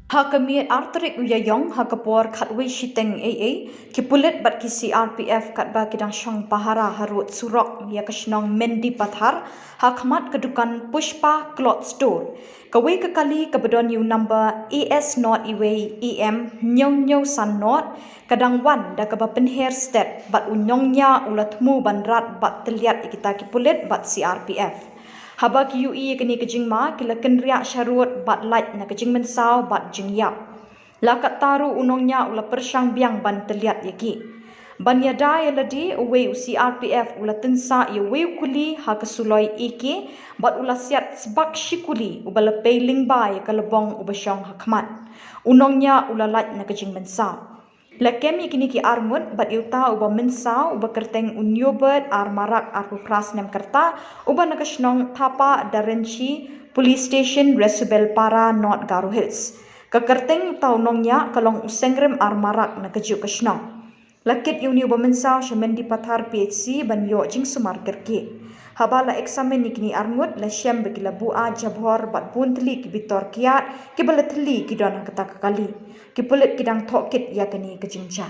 Hakamiat arterik uyayong hakapor khatwi shiteng kipulit bat ki CRPF katba kidang syong pahara harut surok ya kashnong Mendi Pathar hakmat kedukan Pushpa Cloth Store kawi kekali kebedon yu number AS not iwe EM nyong san not kadang wan da kaba penher state bat unyongnya ulatmu bandrat bat teliat ikita kipulit bat CRPF. Haba ki UI kini kejingma kila kenriak syarut bat light na kejing mensau bat jingyap. Lakat taru unongnya ula persyang biang ban teliat yaki. Ban yada yaladi uwe CRPF ula tensa ya we kuli ha kesuloi iki bat ula siat sebak shikuli uba lepei lingba ya kalebong ubasyong hakmat. Unongnya ula light na kejing mensau. Lekem kini ki armut bat yuta uba mensau uba kerteng unyobet armarak arku kras nem kerta uba nakashnong thapa darenci police station Resubel Para North Garo Hills. Kekerteng taunongnya kalong usengrem armarak nakajuk kashnong. Lakit yuni uba mensau Mendi Pathar PHC ban yo jing sumar kerki. Habala eksamen ni kini armut la syam begila bua jabhor bat bun teli ki bitor kiat ki bala teli ki dona kata kali ki pulit kidang thokit ya kini kejingja.